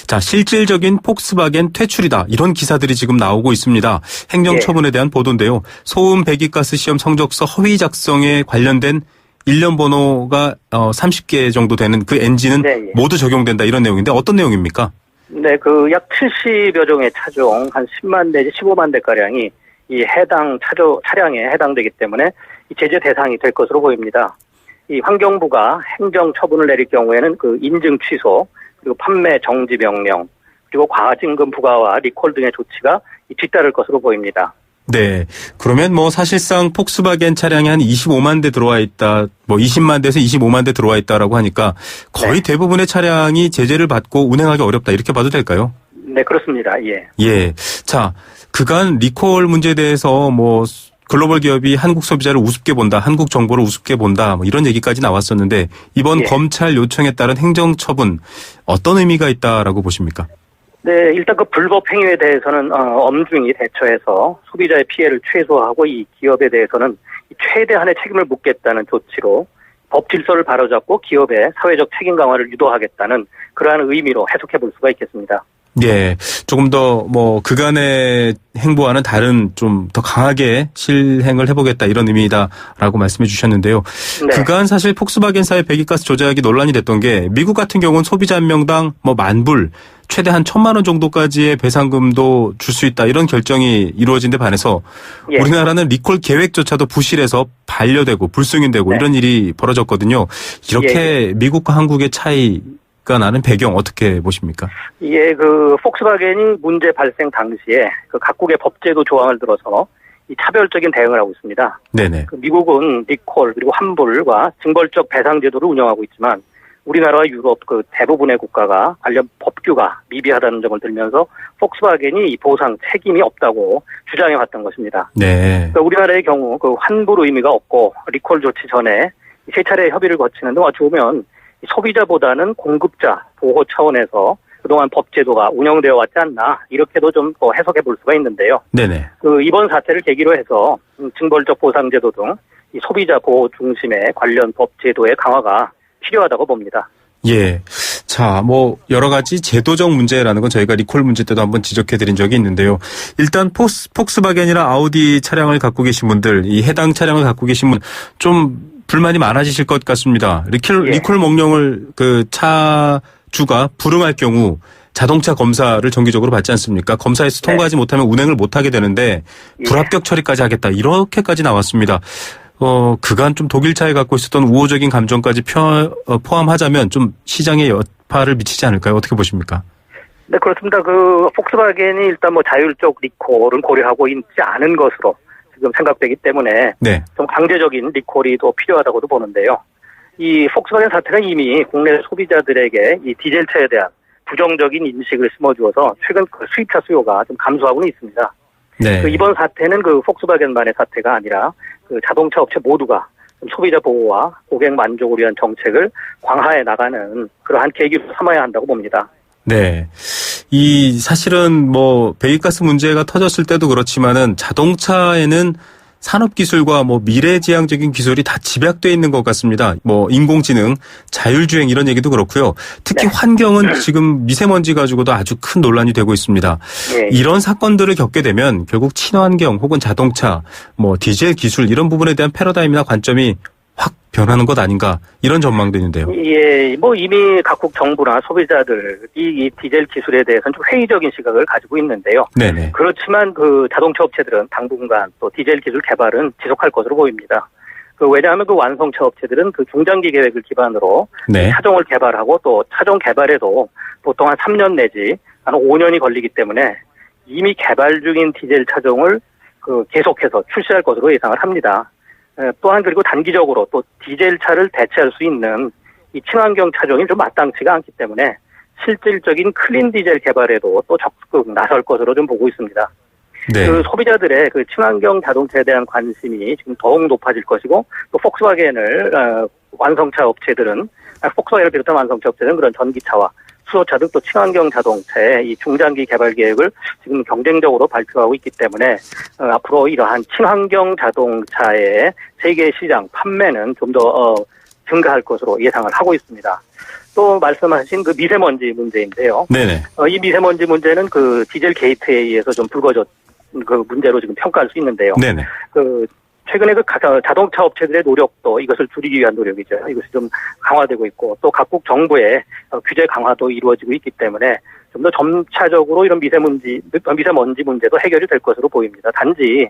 자, 실질적인 폭스바겐 퇴출이다. 이런 기사들이 지금 나오고 있습니다. 행정처분에 대한 보도인데요. 소음 배기가스 시험 성적서 허위 작성에 관련된 일련 번호가 30개 정도 되는 그 엔진은 모두 적용된다. 이런 내용인데 어떤 내용입니까? 네, 약 70여 종의 차종 한 10만 내지 15만 대가량이 이 해당 차량에 해당되기 때문에 이 제재 대상이 될 것으로 보입니다. 이 환경부가 행정처분을 내릴 경우에는 그 인증 취소, 그리고 판매 정지 명령, 그리고 과징금 부과와 리콜 등의 조치가 뒤따를 것으로 보입니다. 네. 그러면 사실상 폭스바겐 차량이 한 25만 대 들어와 있다, 20만 대에서 25만 대 들어와 있다라고 하니까 거의 대부분의 차량이 제재를 받고 운행하기 어렵다. 이렇게 봐도 될까요? 네, 그렇습니다. 예. 예. 자, 그간 리콜 문제에 대해서 글로벌 기업이 한국 소비자를 우습게 본다, 한국 정보를 우습게 본다, 이런 얘기까지 나왔었는데 이번 검찰 요청에 따른 행정처분 어떤 의미가 있다라고 보십니까? 네, 일단 불법 행위에 대해서는 엄중히 대처해서 소비자의 피해를 최소화하고 이 기업에 대해서는 최대한의 책임을 묻겠다는 조치로 법 질서를 바로잡고 기업의 사회적 책임 강화를 유도하겠다는 그러한 의미로 해석해 볼 수가 있겠습니다. 예, 조금 더 그간의 행보와는 다른 좀 더 강하게 실행을 해보겠다 이런 의미다라고 말씀해 주셨는데요. 네. 그간 사실 폭스바겐사의 배기가스 조작이 논란이 됐던 게 미국 같은 경우는 소비자 한 명당 10,000불 최대 한 1,000만 원 정도까지의 배상금도 줄 수 있다 이런 결정이 이루어진 데 반해서 우리나라는 리콜 계획조차도 부실해서 반려되고 불승인되고 이런 일이 벌어졌거든요. 이렇게 미국과 한국의 차이 나는 배경 어떻게 보십니까? 예, 폭스바겐이 문제 발생 당시에 각국의 법제도 조항을 들어서 이 차별적인 대응을 하고 있습니다. 네네. 미국은 리콜 그리고 환불과 징벌적 배상 제도를 운영하고 있지만 우리나라와 유럽 그 대부분의 국가가 관련 법규가 미비하다는 점을 들면서 폭스바겐이 이 보상 책임이 없다고 주장해 왔던 것입니다. 네. 그러니까 우리나라의 경우 그 환불 의미가 없고 리콜 조치 전에 세 차례 협의를 거치는 등 어찌 보면 소비자보다는 공급자 보호 차원에서 그동안 법 제도가 운영되어 왔지 않나 이렇게도 좀 해석해 볼 수가 있는데요. 네네. 그 이번 사태를 계기로 해서 징벌적 보상 제도 등 이 소비자 보호 중심의 관련 법 제도의 강화가 필요하다고 봅니다. 예. 자, 뭐 여러 가지 제도적 문제라는 건 저희가 리콜 문제 때도 한번 지적해 드린 적이 있는데요. 일단 폭스바겐이나 아우디 차량을 갖고 계신 분들, 이 해당 차량을 갖고 계신 분 좀 불만이 많아지실 것 같습니다. 리콜 명령을 그 차주가 불응할 경우 자동차 검사를 정기적으로 받지 않습니까? 검사에서 통과하지 못하면 운행을 못하게 되는데 불합격 처리까지 하겠다. 이렇게까지 나왔습니다. 그간 좀 독일차에 갖고 있었던 우호적인 감정까지 포함하자면 좀 시장에 여파를 미치지 않을까요? 어떻게 보십니까? 네, 그렇습니다. 그 폭스바겐이 일단 뭐 자율적 리콜은 고려하고 있지 않은 것으로 지금 생각되기 때문에 네. 좀 강제적인 리콜이 더 필요하다고도 보는데요. 이 폭스바겐 사태가 이미 국내 소비자들에게 이 디젤차에 대한 부정적인 인식을 심어주어서 최근 그 수입차 수요가 좀 감소하고는 있습니다. 네. 그 이번 사태는 그 폭스바겐만의 사태가 아니라 그 자동차 업체 모두가 소비자 보호와 고객 만족을 위한 정책을 강화해 나가는 그러한 계기로 삼아야 한다고 봅니다. 네. 이 사실은 뭐 배기가스 문제가 터졌을 때도 그렇지만은 자동차에는 산업기술과 뭐 미래지향적인 기술이 다 집약되어 있는 것 같습니다. 뭐 인공지능, 자율주행 이런 얘기도 그렇고요. 특히 환경은 지금 미세먼지 가지고도 아주 큰 논란이 되고 있습니다. 이런 사건들을 겪게 되면 결국 친환경 혹은 자동차, 뭐 디젤 기술 이런 부분에 대한 패러다임이나 관점이 확 변하는 것 아닌가 이런 전망도 있는데요. 예, 뭐 이미 각국 정부나 소비자들이 이 디젤 기술에 대해서는 좀 회의적인 시각을 가지고 있는데요. 네네. 그렇지만 그 자동차 업체들은 당분간 또 디젤 기술 개발은 지속할 것으로 보입니다. 왜냐하면 그 완성차 업체들은 그 중장기 계획을 기반으로 차종을 개발하고 또 차종 개발에도 보통 한 3년 내지 한 5년이 걸리기 때문에 이미 개발 중인 디젤 차종을 그 계속해서 출시할 것으로 예상을 합니다. 또한 그리고 단기적으로 또 디젤차를 대체할 수 있는 이 친환경 차종이 좀 마땅치가 않기 때문에 실질적인 클린 디젤 개발에도 또 적극 나설 것으로 좀 보고 있습니다. 네. 그 소비자들의 그 친환경 자동차에 대한 관심이 지금 더욱 높아질 것이고 또 폭스바겐을 완성차 업체들은 폭스바겐을 비롯한 완성차 업체들은 그런 전기차와 수소차 등 또 친환경 자동차의 이 중장기 개발 계획을 지금 경쟁적으로 발표하고 있기 때문에 앞으로 이러한 친환경 자동차의 세계 시장 판매는 좀 더 증가할 것으로 예상을 하고 있습니다. 또 말씀하신 그 미세먼지 문제인데요. 네네. 이 미세먼지 문제는 그 디젤 게이트에 의해서 좀 불거졌 그 문제로 지금 평가할 수 있는데요. 네네. 최근에 그 자동차 업체들의 노력도 이것을 줄이기 위한 노력이죠. 이것이 좀 강화되고 있고 또 각국 정부의 규제 강화도 이루어지고 있기 때문에 좀 더 점차적으로 이런 미세먼지 문제도 해결이 될 것으로 보입니다. 단지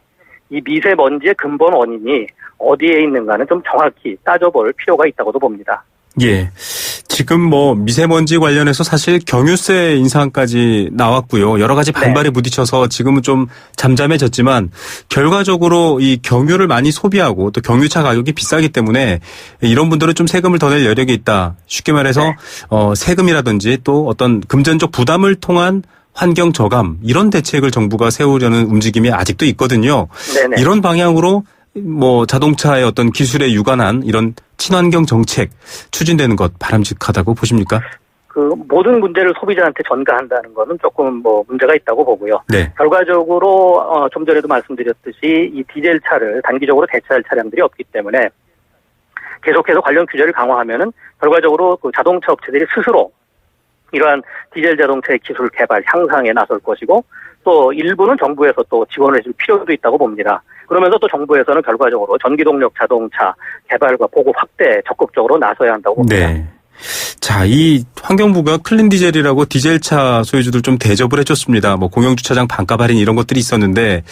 이 미세먼지의 근본 원인이 어디에 있는가는 좀 정확히 따져볼 필요가 있다고도 봅니다. 예. 지금 뭐 미세먼지 관련해서 사실 경유세 인상까지 나왔고요. 여러 가지 반발에 부딪혀서 지금은 좀 잠잠해졌지만 결과적으로 이 경유를 많이 소비하고 또 경유차 가격이 비싸기 때문에 이런 분들은 좀 세금을 더 낼 여력이 있다. 쉽게 말해서 세금이라든지 또 어떤 금전적 부담을 통한 환경 저감 이런 대책을 정부가 세우려는 움직임이 아직도 있거든요. 네네. 이런 방향으로 뭐 자동차의 어떤 기술에 유관한 이런 친환경 정책 추진되는 것 바람직하다고 보십니까? 그 모든 문제를 소비자한테 전가한다는 거는 조금 뭐 문제가 있다고 보고요. 네. 결과적으로 좀 전에도 말씀드렸듯이 이 디젤차를 단기적으로 대체할 차량들이 없기 때문에 계속해서 관련 규제를 강화하면은 결과적으로 그 자동차 업체들이 스스로 이러한 디젤 자동차의 기술 개발 향상에 나설 것이고 또 일부는 정부에서 또 지원을 해줄 필요도 있다고 봅니다. 그러면서 또 정부에서는 결과적으로 전기동력 자동차 개발과 보급 확대에 적극적으로 나서야 한다고 봅니다. 네. 자, 이 환경부가 클린 디젤이라고 디젤차 소유주들 좀 대접을 해줬습니다. 뭐 공영주차장 반값 할인 이런 것들이 있었는데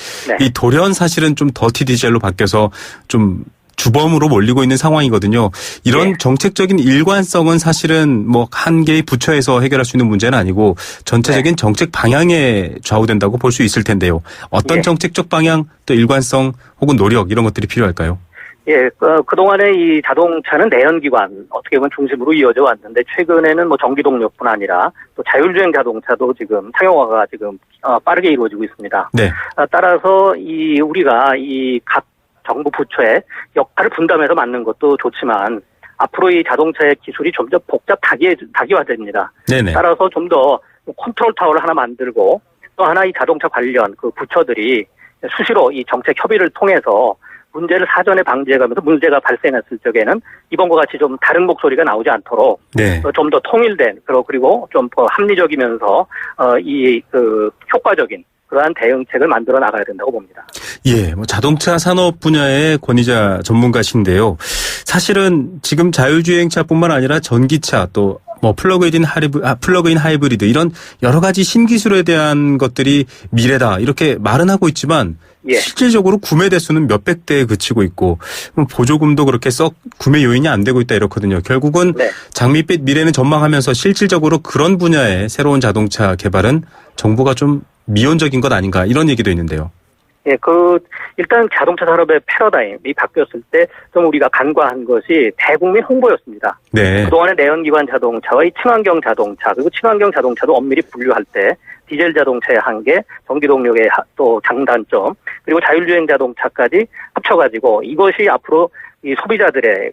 이 돌연 사실은 좀 더티 디젤로 바뀌어서 좀 주범으로 몰리고 있는 상황이거든요. 이런 네. 정책적인 일관성은 사실은 뭐 한 개의 부처에서 해결할 수 있는 문제는 아니고 전체적인 네. 정책 방향에 좌우된다고 볼 수 있을 텐데요. 어떤 네. 정책적 방향 또 일관성 혹은 노력 이런 것들이 필요할까요? 예, 그동안에 이 자동차는 내연기관 어떻게 보면 중심으로 이어져 왔는데 최근에는 뭐 전기동력뿐 아니라 또 자율주행 자동차도 지금 상용화가 지금 빠르게 이루어지고 있습니다. 네. 따라서 우리가 각 정부 부처의 역할을 분담해서 맞는 것도 좋지만 앞으로 이 자동차의 기술이 좀 더 다기화됩니다. 네네. 따라서 좀 더 컨트롤 타워를 하나 만들고 또 하나 이 자동차 관련 그 부처들이 수시로 이 정책 협의를 통해서 문제를 사전에 방지해가면서 문제가 발생했을 적에는 이번과 같이 좀 다른 목소리가 나오지 않도록 네. 좀 더 통일된 그리고 좀 더 합리적이면서 효과적인 그러한 대응책을 만들어 나가야 된다고 봅니다. 예, 뭐 자동차 산업 분야의 권위자 전문가신데요. 사실은 지금 자율주행차뿐만 아니라 전기차 또 뭐 플러그인 하이브리드 이런 여러 가지 신기술에 대한 것들이 미래다 이렇게 말은 하고 있지만 예. 실질적으로 구매 대수는 몇백 대에 그치고 있고 보조금도 그렇게 썩 구매 요인이 안 되고 있다 이렇거든요. 결국은 네. 장밋빛 미래는 전망하면서 실질적으로 그런 분야의 새로운 자동차 개발은 정부가 좀 미온적인 것 아닌가 이런 얘기도 있는데요. 예, 일단 자동차 산업의 패러다임이 바뀌었을 때 좀 우리가 간과한 것이 대국민 홍보였습니다. 네. 그동안의 내연기관 자동차와 이 친환경 자동차, 그리고 친환경 자동차도 엄밀히 분류할 때 디젤 자동차의 한계, 전기동력의 또 장단점, 그리고 자율주행 자동차까지 합쳐가지고 이것이 앞으로 이 소비자들의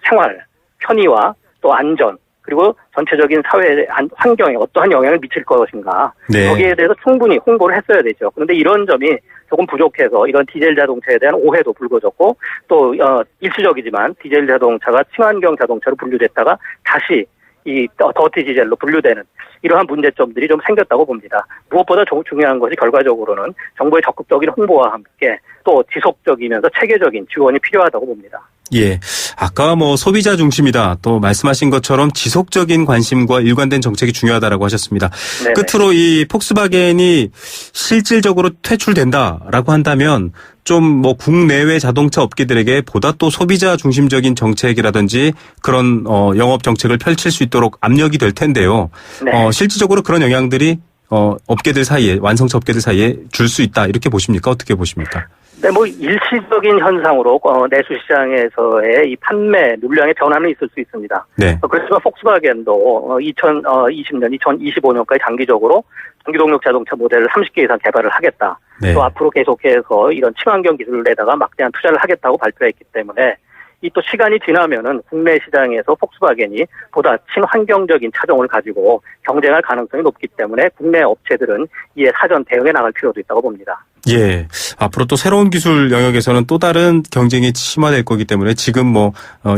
생활, 편의와 또 안전, 그리고 전체적인 사회 환경에 어떠한 영향을 미칠 것인가. 네. 거기에 대해서 충분히 홍보를 했어야 되죠. 그런데 이런 점이 조금 부족해서 이런 디젤 자동차에 대한 오해도 불거졌고 또 일시적이지만 디젤 자동차가 친환경 자동차로 분류됐다가 다시 이 더티 디젤로 분류되는 이러한 문제점들이 좀 생겼다고 봅니다. 무엇보다 중요한 것이 결과적으로는 정부의 적극적인 홍보와 함께 또 지속적이면서 체계적인 지원이 필요하다고 봅니다. 예. 아까 뭐 소비자 중심이다. 또 말씀하신 것처럼 지속적인 관심과 일관된 정책이 중요하다라고 하셨습니다. 네네. 끝으로 이 폭스바겐이 실질적으로 퇴출된다라고 한다면 좀 뭐 국내외 자동차 업계들에게 보다 또 소비자 중심적인 정책이라든지 그런 영업 정책을 펼칠 수 있도록 압력이 될 텐데요. 네. 실질적으로 그런 영향들이 업계들 사이에 완성차 업계들 사이에 줄 수 있다. 이렇게 보십니까? 어떻게 보십니까? 네, 일시적인 현상으로 내수시장에서의 이 판매 물량의 변화는 있을 수 있습니다. 네. 그렇지만 폭스바겐도 2020년, 2025년까지 장기적으로 전기동력 자동차 모델을 30개 이상 개발을 하겠다. 네. 또 앞으로 계속해서 이런 친환경 기술에다가 막대한 투자를 하겠다고 발표했기 때문에 이 또 시간이 지나면은 국내 시장에서 폭스바겐이 보다 친환경적인 차종을 가지고 경쟁할 가능성이 높기 때문에 국내 업체들은 이에 사전 대응해 나갈 필요도 있다고 봅니다. 예. 앞으로 또 새로운 기술 영역에서는 또 다른 경쟁이 심화될 거기 때문에 지금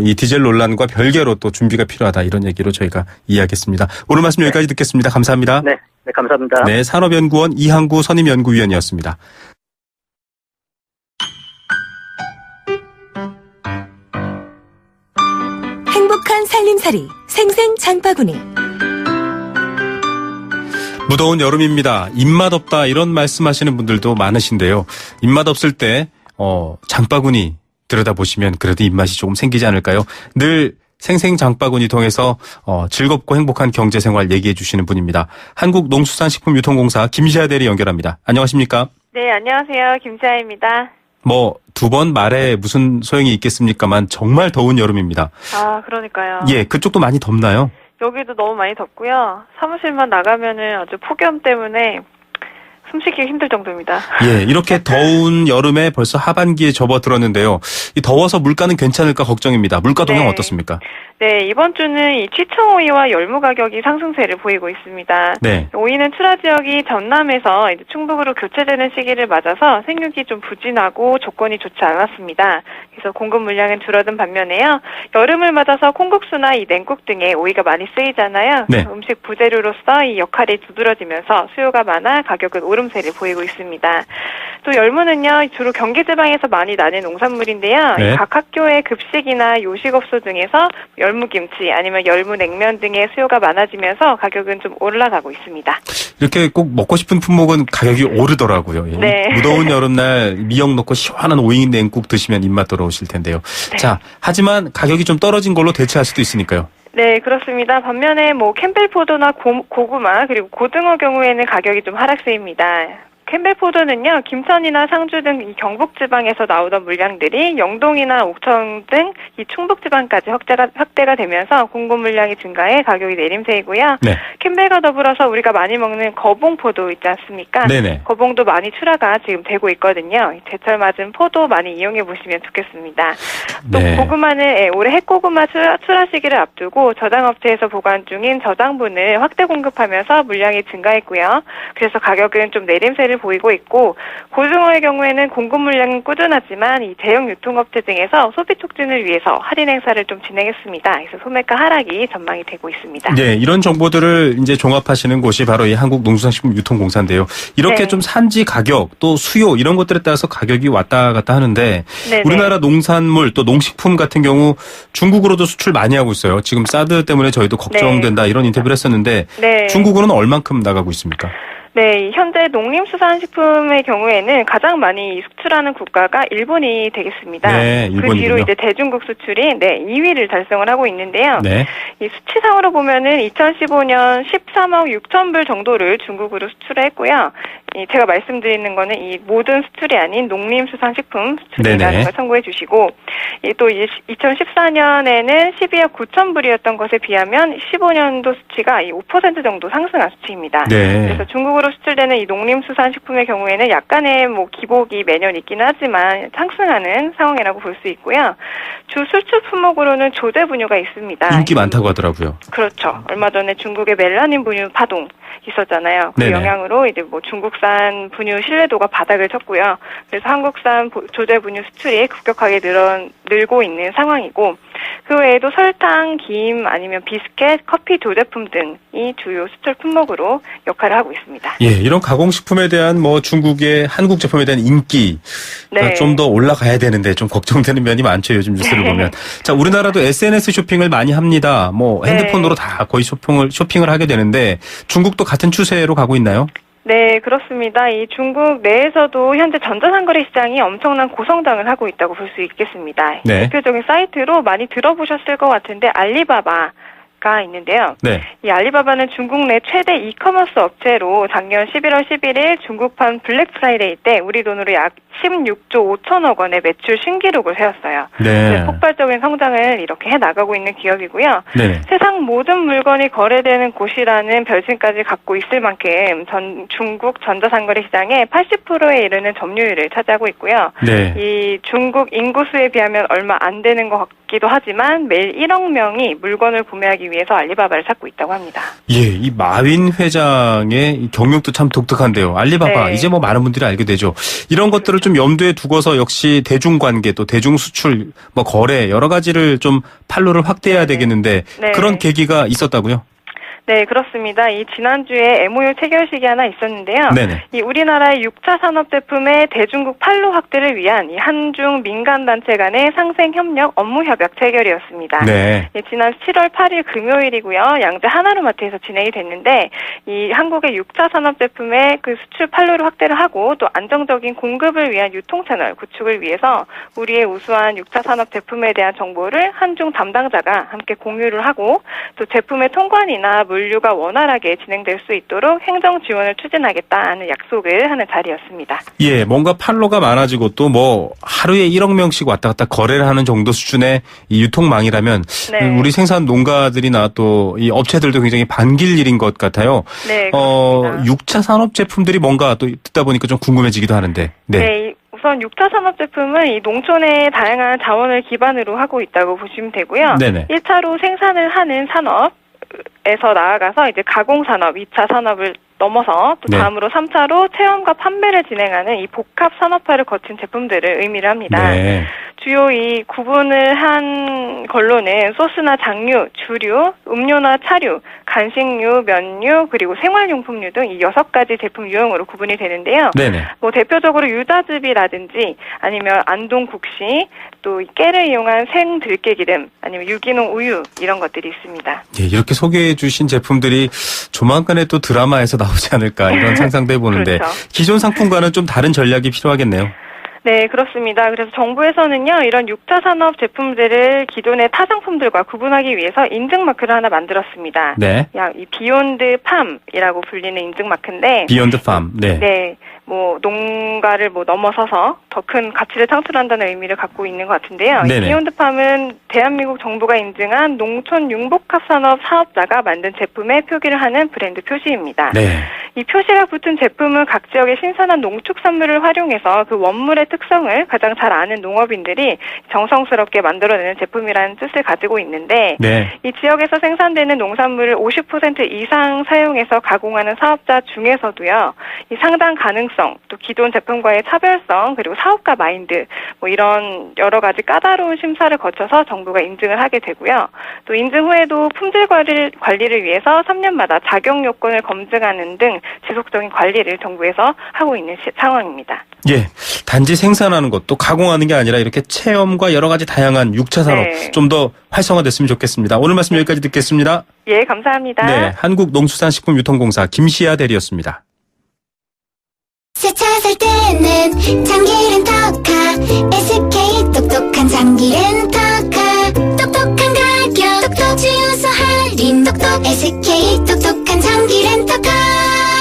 이 디젤 논란과 별개로 또 준비가 필요하다 이런 얘기로 저희가 이해하겠습니다. 오늘 말씀 여기까지 듣겠습니다. 감사합니다. 네, 감사합니다. 네, 산업연구원 이항구 선임연구위원이었습니다. 행복한 살림살이 생생 장바구니. 무더운 여름입니다. 입맛 없다 이런 말씀하시는 분들도 많으신데요. 입맛 없을 때 장바구니 들여다보시면 그래도 입맛이 조금 생기지 않을까요? 늘 생생 장바구니 통해서 즐겁고 행복한 경제생활 얘기해 주시는 분입니다. 한국농수산식품유통공사 김시아 대리 연결합니다. 안녕하십니까? 네, 안녕하세요. 김시아입니다. 두 번 말에 무슨 소용이 있겠습니까만 정말 더운 여름입니다. 아, 그러니까요. 예, 그쪽도 많이 덥나요? 여기도 너무 많이 덥고요. 사무실만 나가면은 아주 폭염 때문에 숨쉬기 힘들 정도입니다. 예, 이렇게 더운 여름에 벌써 하반기에 접어들었는데요. 이 더워서 물가는 괜찮을까 걱정입니다. 물가 동향 네. 어떻습니까? 네, 이번 주는 이 취청오이와 열무 가격이 상승세를 보이고 있습니다. 네. 오이는 출하 지역이 전남에서 이제 충북으로 교체되는 시기를 맞아서 생육이 좀 부진하고 조건이 좋지 않았습니다. 그래서 공급 물량은 줄어든 반면에요. 여름을 맞아서 콩국수나 이 냉국 등의 오이가 많이 쓰이잖아요. 네. 음식 부재료로서 이 역할이 두드러지면서 수요가 많아 가격은 오름세를 보이고 있습니다. 또 열무는요, 주로 경기 지방에서 많이 나는 농산물인데요. 네. 각 학교의 급식이나 요식업소 등에서 열무김치 아니면 열무냉면 등의 수요가 많아지면서 가격은 좀 올라가고 있습니다. 이렇게 꼭 먹고 싶은 품목은 가격이 오르더라고요. 네. 무더운 여름날 미역 넣고 시원한 오이 냉국 드시면 입맛 돌아오실 텐데요. 네. 자, 하지만 가격이 좀 떨어진 걸로 대체할 수도 있으니까요. 네, 그렇습니다. 반면에 캠벨포도나 고구마 그리고 고등어 경우에는 가격이 좀 하락세입니다. 캠벨포도는요, 김천이나 상주 등 이 경북지방에서 나오던 물량들이 영동이나 옥천 등 이 충북지방까지 확대가 되면서 공급 물량이 증가해 가격이 내림세이고요. 네. 캠벨과 더불어서 우리가 많이 먹는 거봉포도 있지 않습니까? 네네. 거봉도 많이 출하가 지금 되고 있거든요. 제철 맞은 포도 많이 이용해 보시면 좋겠습니다. 또 네. 고구마는 올해 핵고구마 출하 시기를 앞두고 저장업체에서 보관 중인 저장분을 확대 공급하면서 물량이 증가했고요. 그래서 가격은 좀 내림세를 보이고 있고, 고등어의 경우에는 공급 물량은 꾸준하지만 이 대형 유통업체 등에서 소비 촉진을 위해서 할인 행사를 좀 진행했습니다. 그래서 소매가 하락이 전망이 되고 있습니다. 네, 이런 정보들을 이제 종합하시는 곳이 바로 이 한국농수산식품유통공사인데요. 이렇게 네. 좀 산지 가격 또 수요 이런 것들에 따라서 가격이 왔다 갔다 하는데 네네. 우리나라 농산물 또 농식품 같은 경우 중국으로도 수출 많이 하고 있어요. 지금 사드 때문에 저희도 걱정된다 이런 인터뷰를 했었는데 네. 중국으로는 얼만큼 나가고 있습니까? 네, 현재 농림수산식품의 경우에는 가장 많이 수출하는 국가가 일본이 되겠습니다. 네, 그 일본이군요. 뒤로 이제 대중국 수출이 2위를 달성을 하고 있는데요. 네. 이 수치상으로 보면은 2015년 13억 6천 불 정도를 중국으로 수출을 했고요. 제가 말씀드리는 거는 이 모든 수출이 아닌 농림수산식품 수출이라는 네네. 걸 참고해 주시고, 또 2014년에는 12억 9천 불이었던 것에 비하면 15년도 수치가 5% 정도 상승한 수치입니다. 네. 그래서 중국으로 수출되는 이 농림수산식품의 경우에는 약간의 기복이 매년 있기는 하지만 상승하는 상황이라고 볼 수 있고요. 주 수출 품목으로는 조제 분유가 있습니다. 인기 많다고 하더라고요. 그렇죠. 얼마 전에 중국의 멜라닌 분유 파동 있었잖아요. 그 네네. 영향으로 이제 중국산 분유 신뢰도가 바닥을 쳤고요. 그래서 한국산 조제 분유 수출이 급격하게 늘고 있는 상황이고, 그 외에도 설탕, 김 아니면 비스켓, 커피 조제품 등이 주요 수출 품목으로 역할을 하고 있습니다. 예, 이런 가공식품에 대한 중국의 한국 제품에 대한 인기가 네. 좀 더 올라가야 되는데 좀 걱정되는 면이 많죠. 요즘 뉴스를 보면. 자, 우리나라도 SNS 쇼핑을 많이 합니다. 핸드폰으로 다 거의 쇼핑을 하게 되는데 중국도 같은 추세로 가고 있나요? 네, 그렇습니다. 이 중국 내에서도 현재 전자상거래 시장이 엄청난 고성장을 하고 있다고 볼 수 있겠습니다. 네. 대표적인 사이트로 많이 들어보셨을 것 같은데 알리바바가 있는데요. 네. 이 알리바바는 중국 내 최대 이커머스 업체로 작년 11월 11일 중국판 블랙 프라이데이 때 우리 돈으로 약 16조 5천억 원의 매출 신기록을 세웠어요. 네. 폭발적인 성장을 이렇게 해나가고 있는 기업이고요. 네. 세상 모든 물건이 거래되는 곳이라는 별칭까지 갖고 있을 만큼 중국 전자상거래 시장의 80%에 이르는 점유율을 차지하고 있고요. 네. 이 중국 인구수에 비하면 얼마 안 되는 것 같기도 하지만 매일 1억 명이 물건을 구매하기 위해서 알리바바를 찾고 있다고 합니다. 예, 이 마윈 회장의 이 경력도 참 독특한데요. 알리바바, 네. 이제 많은 분들이 알게 되죠. 이런 것들을 좀 염두에 두고서 역시 대중관계 또 대중수출, 거래 여러 가지를 좀 판로를 확대해야 되겠는데 네. 그런 계기가 있었다고요? 네, 그렇습니다. 이 지난주에 MOU 체결식이 하나 있었는데요. 네네. 이 우리나라의 6차 산업 제품의 대중국 판로 확대를 위한 이 한중 민간 단체 간의 상생 협력 업무 협약 체결이었습니다. 네. 지난 7월 8일 금요일이고요. 양재 하나로마트에서 진행이 됐는데 이 한국의 6차 산업 제품의 그 수출 판로를 확대를 하고 또 안정적인 공급을 위한 유통 채널 구축을 위해서 우리의 우수한 6차 산업 제품에 대한 정보를 한중 담당자가 함께 공유를 하고 또 제품의 통관이나 물류가 원활하게 진행될 수 있도록 행정 지원을 추진하겠다는 약속을 하는 자리였습니다. 예, 뭔가 판로가 많아지고 또 하루에 1억 명씩 왔다 갔다 거래를 하는 정도 수준의 이 유통망이라면 네. 우리 생산 농가들이나 또 이 업체들도 굉장히 반길 일인 것 같아요. 네, 그렇습니다. 6차 산업 제품들이 뭔가 또 듣다 보니까 좀 궁금해지기도 하는데. 네. 우선 6차 산업 제품은 이 농촌의 다양한 자원을 기반으로 하고 있다고 보시면 되고요. 네네. 1차로 생산을 하는 산업에서 나아가서 이제 가공산업, 2차 산업을 넘어서 또 네. 다음으로 3차로 체험과 판매를 진행하는 이 복합 산업화를 거친 제품들을 의미를 합니다. 네. 주요 이 구분을 한 걸로는 소스나 장류, 주류, 음료나 차류, 간식류, 면류, 그리고 생활용품류 등 이 6가지 제품 유형으로 구분이 되는데요. 네네. 뭐 대표적으로 유자즙이라든지 아니면 안동국시, 또 깨를 이용한 생들깨기름, 아니면 유기농 우유 이런 것들이 있습니다. 예, 이렇게 소개해 주신 제품들이 조만간에 또 드라마에서 나오지 않을까 이런 상상도 해보는데 그렇죠. 기존 상품과는 좀 다른 전략이 필요하겠네요. 네, 그렇습니다. 그래서 정부에서는요, 이런 6차 산업 제품들을 기존의 타상품들과 구분하기 위해서 인증마크를 하나 만들었습니다. 네. 이 비욘드 팜이라고 불리는 인증마크인데. 비욘드 팜. 네. 네. 뭐 농가를 뭐 넘어서서 더 큰 가치를 창출한다는 의미를 갖고 있는 것 같은데요. 이 비욘드 팜은 대한민국 정부가 인증한 농촌 융복합 산업 사업자가 만든 제품에 표기를 하는 브랜드 표시입니다. 네. 이 표시가 붙은 제품은 각 지역의 신선한 농축산물을 활용해서 그 원물의 특성을 가장 잘 아는 농업인들이 정성스럽게 만들어내는 제품이라는 뜻을 가지고 있는데 네. 이 지역에서 생산되는 농산물을 50% 이상 사용해서 가공하는 사업자 중에서도요. 이 상당 가능성, 또 기존 제품과의 차별성, 그리고 사업가 마인드 뭐 이런 여러 가지 까다로운 심사를 거쳐서 정부가 인증을 하게 되고요. 또 인증 후에도 품질 관리를 위해서 3년마다 자격 요건을 검증하는 등 지속적인 관리를 정부에서 하고 있는 상황입니다. 예, 단지 생산하는 것, 또 가공하는 게 아니라 이렇게 체험과 여러 가지 다양한 6차 산업 네. 좀 더 활성화됐으면 좋겠습니다. 오늘 말씀 여기까지 듣겠습니다. 예, 감사합니다. 네, 한국농수산식품유통공사 김시아 대리였습니다. 새 차 살 때는 참기름 덕카 SK 똑똑한 참기름 덕카 똑똑한 가격 똑똑 주유소 할인 똑똑 SK 똑똑한 참기름 덕카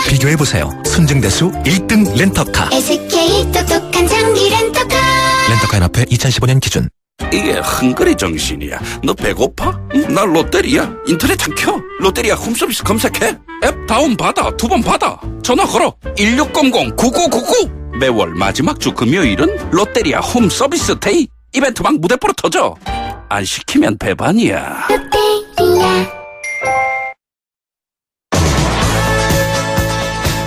비교해보세요. 순증대수 1등 렌터카. SK 똑똑한 참기름 덕카 렌터카연합회 2015년 기준. 이게 헝그리 정신이야. 너 배고파? 응? 나 롯데리아. 인터넷 창 켜. 롯데리아 홈서비스 검색해. 앱 다운받아. 2번 받아. 전화 걸어. 1600-9999. 매월 마지막 주 금요일은 롯데리아 홈서비스 데이. 이벤트 막 무대뽀로 터져. 안 시키면 배반이야. 롯데리아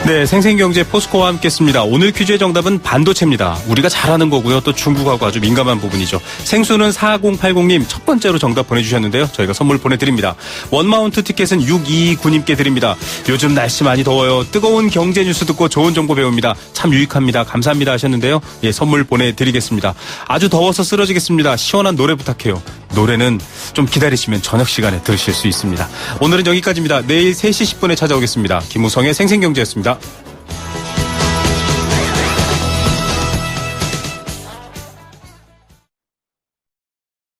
네, 생생경제 포스코와 함께했습니다. 오늘 퀴즈의 정답은 반도체입니다. 우리가 잘하는 거고요. 또 중국하고 아주 민감한 부분이죠. 생수는 4080님 첫 번째로 정답 보내주셨는데요. 저희가 선물 보내드립니다. 원마운트 티켓은 6229님께 드립니다. 요즘 날씨 많이 더워요. 뜨거운 경제 뉴스 듣고 좋은 정보 배웁니다. 참 유익합니다. 감사합니다 하셨는데요. 예, 선물 보내드리겠습니다. 아주 더워서 쓰러지겠습니다. 시원한 노래 부탁해요. 노래는 좀 기다리시면 저녁 시간에 들으실 수 있습니다. 오늘은 여기까지입니다. 내일 3시 10분에 찾아오겠습니다. 김우성의 생생경제였습니다.